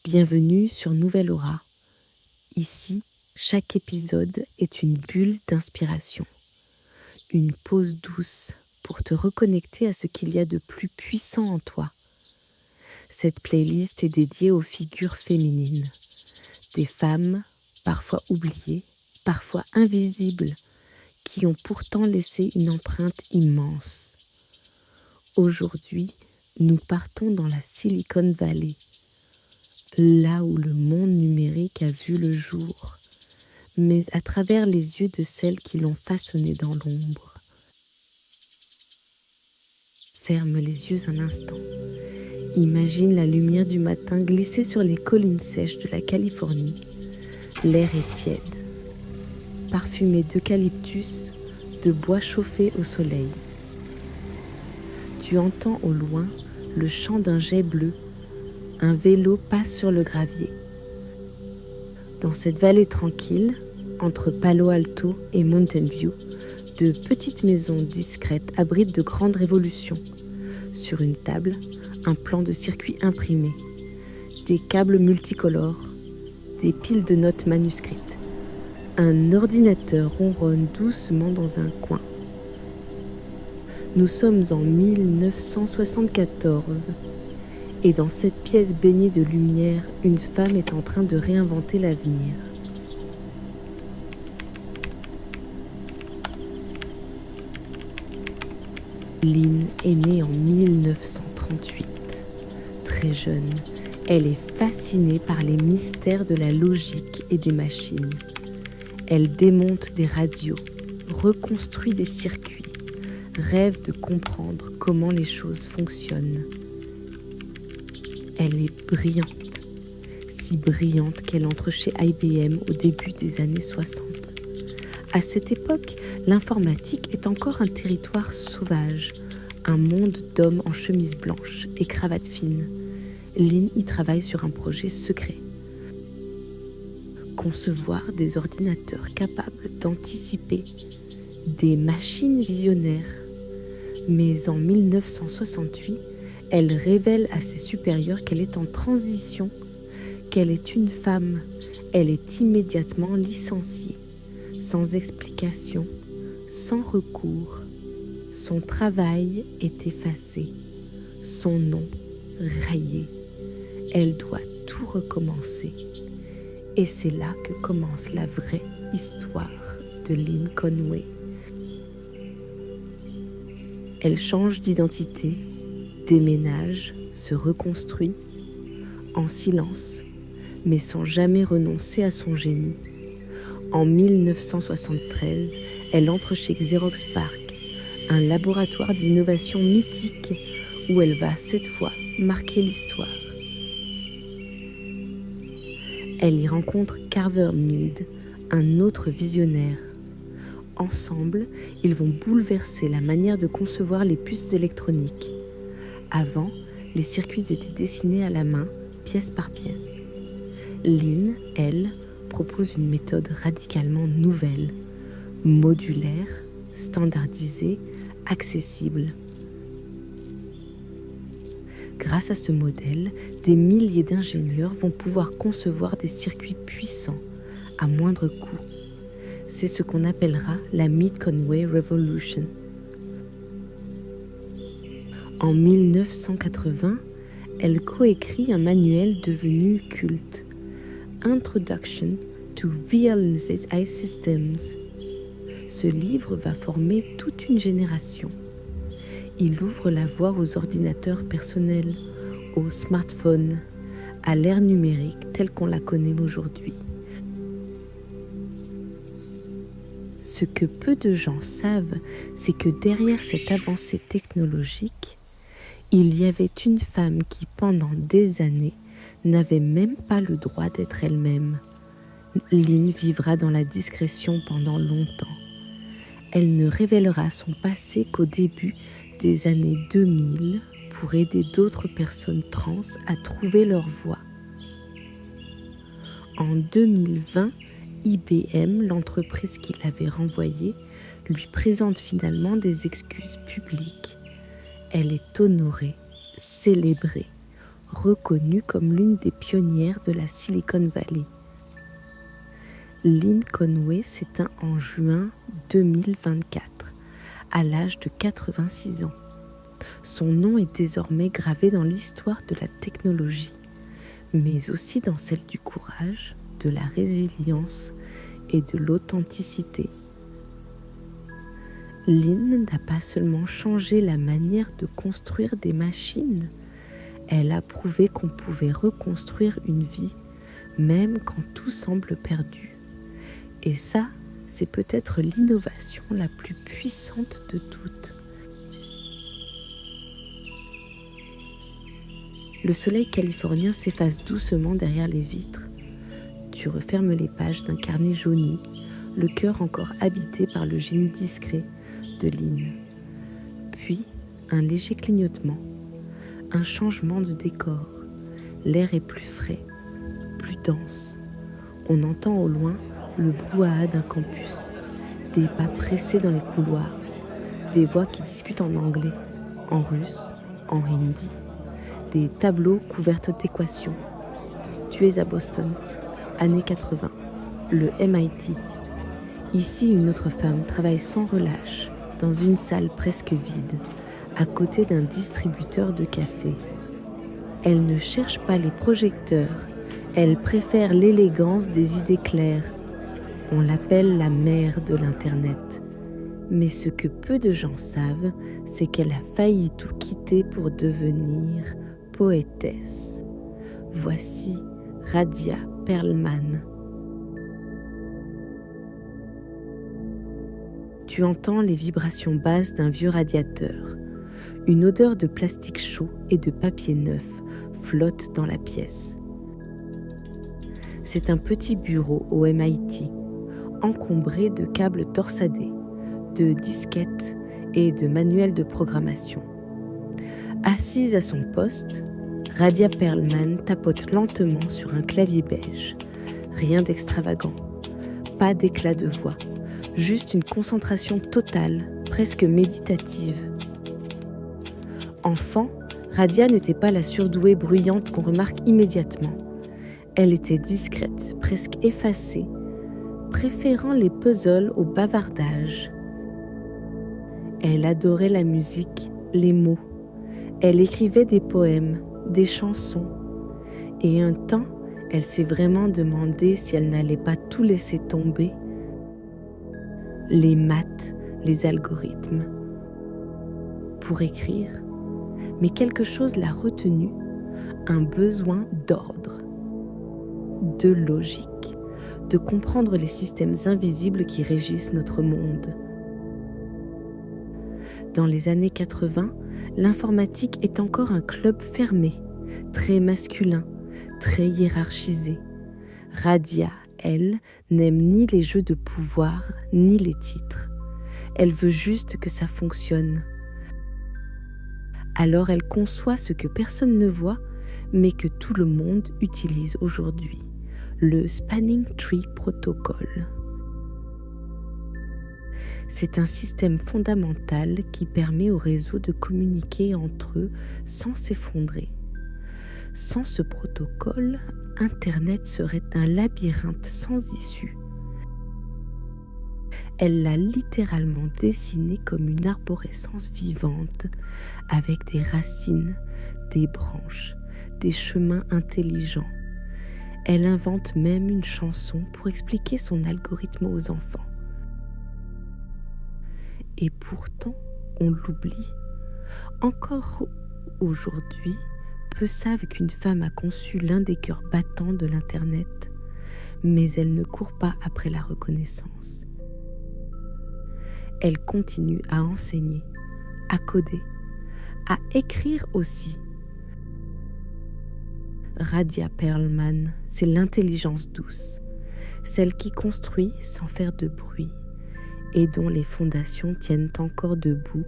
Bienvenue sur Nouvelle Aura. Ici, chaque épisode est une bulle d'inspiration. Une pause douce pour te reconnecter à ce qu'il y a de plus puissant en toi. Cette playlist est dédiée aux figures féminines. Des femmes, parfois oubliées, parfois invisibles, qui ont pourtant laissé une empreinte immense. Aujourd'hui, nous partons dans la Silicon Valley, là où le monde numérique a vu le jour, mais à travers les yeux de celles qui l'ont façonné dans l'ombre. Ferme les yeux un instant. Imagine la lumière du matin glisser sur les collines sèches de la Californie. L'air est tiède, parfumé d'eucalyptus, de bois chauffé au soleil. Tu entends au loin le chant d'un jet bleu. Un vélo passe sur le gravier. Dans cette vallée tranquille, entre Palo Alto et Mountain View, de petites maisons discrètes abritent de grandes révolutions. Sur une table, un plan de circuit imprimé, des câbles multicolores, des piles de notes manuscrites. Un ordinateur ronronne doucement dans un coin. Nous sommes en 1974. Et dans cette pièce baignée de lumière, une femme est en train de réinventer l'avenir. Lynn est née en 1938. Très jeune, elle est fascinée par les mystères de la logique et des machines. Elle démonte des radios, reconstruit des circuits, rêve de comprendre comment les choses fonctionnent. Elle est brillante, si brillante qu'elle entre chez IBM au début des années 60. À cette époque, l'informatique est encore un territoire sauvage, un monde d'hommes en chemise blanche et cravate fine. Lynn y travaille sur un projet secret. Concevoir des ordinateurs capables d'anticiper, des machines visionnaires. Mais en 1968, elle révèle à ses supérieurs qu'elle est en transition, qu'elle est une femme. Elle est immédiatement licenciée, sans explication, sans recours. Son travail est effacé, son nom rayé. Elle doit tout recommencer. Et c'est là que commence la vraie histoire de Lynn Conway. Elle change d'identité, déménage, se reconstruit, en silence, mais sans jamais renoncer à son génie. En 1973, elle entre chez Xerox PARC, un laboratoire d'innovation mythique où elle va cette fois marquer l'histoire. Elle y rencontre Carver Mead, un autre visionnaire. Ensemble, ils vont bouleverser la manière de concevoir les puces électroniques. Avant, les circuits étaient dessinés à la main, pièce par pièce. Lynn, elle, propose une méthode radicalement nouvelle, modulaire, standardisée, accessible. Grâce à ce modèle, des milliers d'ingénieurs vont pouvoir concevoir des circuits puissants, à moindre coût. C'est ce qu'on appellera la Mead-Conway Revolution. En 1980, elle coécrit un manuel devenu culte, Introduction to VLSI Systems. Ce livre va former toute une génération. Il ouvre la voie aux ordinateurs personnels, aux smartphones, à l'ère numérique telle qu'on la connaît aujourd'hui. Ce que peu de gens savent, c'est que derrière cette avancée technologique, il y avait une femme qui, pendant des années, n'avait même pas le droit d'être elle-même. Lynn vivra dans la discrétion pendant longtemps. Elle ne révélera son passé qu'au début des années 2000 pour aider d'autres personnes trans à trouver leur voie. En 2020, IBM, l'entreprise qui l'avait renvoyée, lui présente finalement des excuses publiques. Elle est honorée, célébrée, reconnue comme l'une des pionnières de la Silicon Valley. Lynn Conway s'éteint en juin 2024, à l'âge de 86 ans. Son nom est désormais gravé dans l'histoire de la technologie, mais aussi dans celle du courage, de la résilience et de l'authenticité. Lynn n'a pas seulement changé la manière de construire des machines, elle a prouvé qu'on pouvait reconstruire une vie, même quand tout semble perdu. Et ça, c'est peut-être l'innovation la plus puissante de toutes. Le soleil californien s'efface doucement derrière les vitres. Tu refermes les pages d'un carnet jauni, le cœur encore habité par le génie discret de Lynn. Puis, un léger clignotement, un changement de décor. L'air est plus frais, plus dense. On entend au loin le brouhaha d'un campus, des pas pressés dans les couloirs, des voix qui discutent en anglais, en russe, en hindi, des tableaux couverts d'équations. Tu es à Boston, années 80, le MIT. Ici, une autre femme travaille sans relâche dans une salle presque vide, à côté d'un distributeur de café. Elle ne cherche pas les projecteurs, elle préfère l'élégance des idées claires. On l'appelle la mère de l'Internet. Mais ce que peu de gens savent, c'est qu'elle a failli tout quitter pour devenir poétesse. Voici Radia Perlman. Tu entends les vibrations basses d'un vieux radiateur. Une odeur de plastique chaud et de papier neuf flotte dans la pièce. C'est un petit bureau au MIT, encombré de câbles torsadés, de disquettes et de manuels de programmation. Assise à son poste, Radia Perlman tapote lentement sur un clavier beige. Rien d'extravagant, pas d'éclat de voix, juste une concentration totale, presque méditative. Enfant, Radia n'était pas la surdouée bruyante qu'on remarque immédiatement. Elle était discrète, presque effacée, préférant les puzzles au bavardage. Elle adorait la musique, les mots. Elle écrivait des poèmes, des chansons. Et un temps, elle s'est vraiment demandé si elle n'allait pas tout laisser tomber. Les maths, les algorithmes. Pour écrire, mais quelque chose l'a retenu, un besoin d'ordre, de logique, de comprendre les systèmes invisibles qui régissent notre monde. Dans les années 80, l'informatique est encore un club fermé, très masculin, très hiérarchisé. Radia, elle, n'aime ni les jeux de pouvoir, ni les titres. Elle veut juste que ça fonctionne. Alors elle conçoit ce que personne ne voit, mais que tout le monde utilise aujourd'hui, le Spanning Tree Protocol. C'est un système fondamental qui permet aux réseaux de communiquer entre eux sans s'effondrer. Sans ce protocole, Internet serait un labyrinthe sans issue. Elle l'a littéralement dessiné comme une arborescence vivante, avec des racines, des branches, des chemins intelligents. Elle invente même une chanson pour expliquer son algorithme aux enfants. Et pourtant, on l'oublie. Encore aujourd'hui, peu savent qu'une femme a conçu l'un des cœurs battants de l'Internet, mais elle ne court pas après la reconnaissance. Elle continue à enseigner, à coder, à écrire aussi. Radia Perlman, c'est l'intelligence douce, celle qui construit sans faire de bruit et dont les fondations tiennent encore debout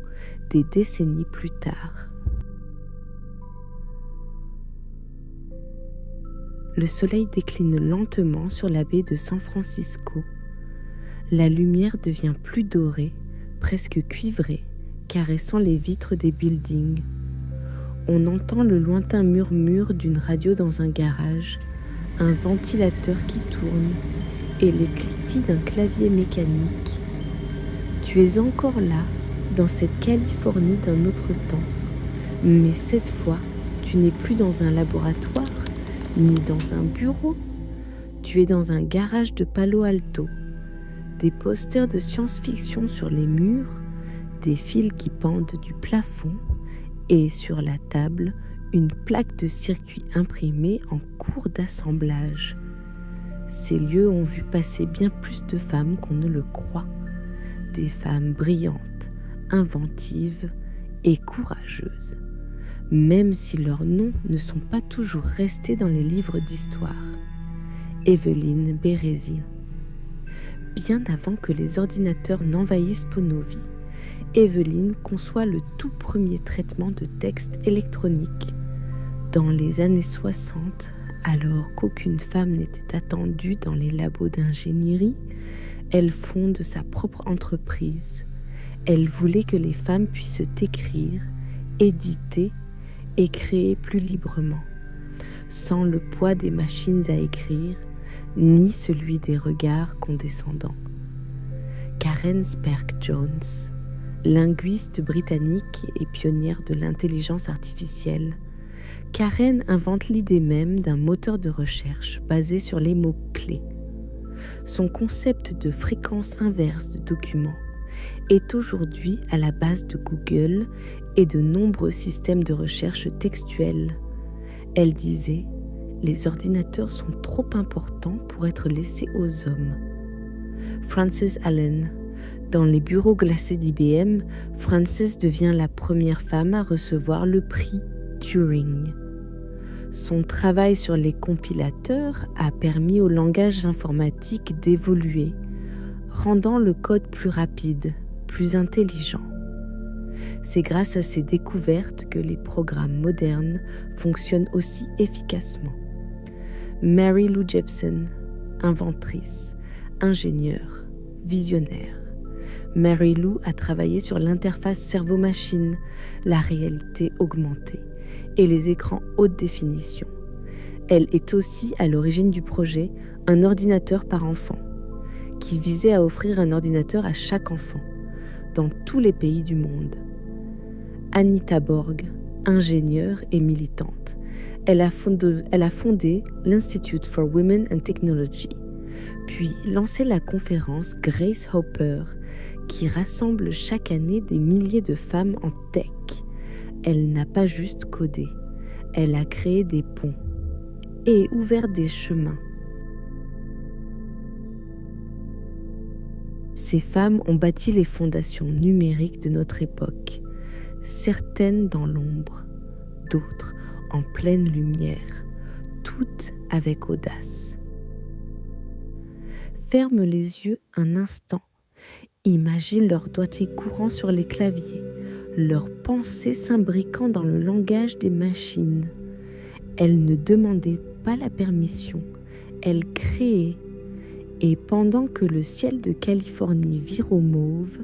des décennies plus tard. Le soleil décline lentement sur la baie de San Francisco. La lumière devient plus dorée, presque cuivrée, caressant les vitres des buildings. On entend le lointain murmure d'une radio dans un garage, un ventilateur qui tourne et les cliquetis d'un clavier mécanique. Tu es encore là, dans cette Californie d'un autre temps, mais cette fois, tu n'es plus dans un laboratoire, ni dans un bureau. Tu es dans un garage de Palo Alto. Des posters de science-fiction sur les murs, des fils qui pendent du plafond et sur la table, une plaque de circuit imprimée en cours d'assemblage. Ces lieux ont vu passer bien plus de femmes qu'on ne le croit. Des femmes brillantes, inventives et courageuses, même si leurs noms ne sont pas toujours restés dans les livres d'histoire. Evelyn Bérésy. Bien avant que les ordinateurs n'envahissent nos vies, Evelyn conçoit le tout premier traitement de texte électronique. Dans les années 60, alors qu'aucune femme n'était attendue dans les labos d'ingénierie, elle fonde sa propre entreprise. Elle voulait que les femmes puissent écrire, éditer et créer plus librement, sans le poids des machines à écrire, ni celui des regards condescendants. Karen Speke-Jones, linguiste britannique et pionnière de l'intelligence artificielle, Karen invente l'idée même d'un moteur de recherche basé sur les mots-clés. Son concept de fréquence inverse de documents est aujourd'hui à la base de Google et de nombreux systèmes de recherche textuelle. Elle disait « Les ordinateurs sont trop importants pour être laissés aux hommes ». Frances Allen. Dans les bureaux glacés d'IBM, Frances devient la première femme à recevoir le prix Turing. Son travail sur les compilateurs a permis au langage informatique d'évoluer, rendant le code plus rapide, plus intelligent. C'est grâce à ces découvertes que les programmes modernes fonctionnent aussi efficacement. Mary Lou Jepson, inventrice, ingénieure, visionnaire. Mary Lou a travaillé sur l'interface cerveau-machine, la réalité augmentée et les écrans haute définition. Elle est aussi à l'origine du projet Un ordinateur par enfant, qui visait à offrir un ordinateur à chaque enfant, dans tous les pays du monde. Anita Borg, ingénieure et militante, elle a fondé l'Institute for Women and Technology, puis lancé la conférence Grace Hopper, qui rassemble chaque année des milliers de femmes en tech. Elle n'a pas juste codé, elle a créé des ponts et ouvert des chemins. Ces femmes ont bâti les fondations numériques de notre époque, certaines dans l'ombre, d'autres en pleine lumière, toutes avec audace. Ferme les yeux un instant. Imagine leurs doigtés courant sur les claviers, leurs pensées s'imbriquant dans le langage des machines. Elles ne demandaient pas la permission, elles créaient. Et pendant que le ciel de Californie vire au mauve,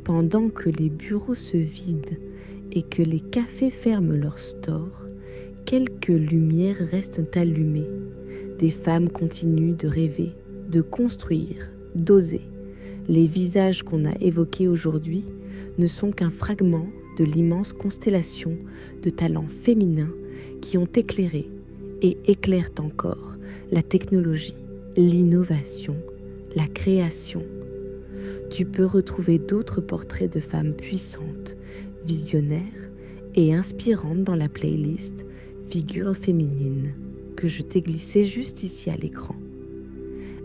pendant que les bureaux se vident et que les cafés ferment leurs stores, quelques lumières restent allumées. Des femmes continuent de rêver, de construire, d'oser. Les visages qu'on a évoqués aujourd'hui ne sont qu'un fragment de l'immense constellation de talents féminins qui ont éclairé et éclairent encore la technologie, l'innovation, la création. Tu peux retrouver d'autres portraits de femmes puissantes, visionnaires et inspirantes dans la playlist Figures féminines que je t'ai glissée juste ici à l'écran.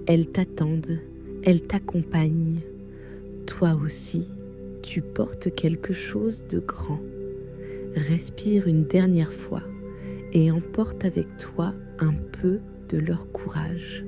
Elles t'attendent, elles t'accompagnent. Toi aussi, tu portes quelque chose de grand. Respire une dernière fois et emporte avec toi un peu de leur courage.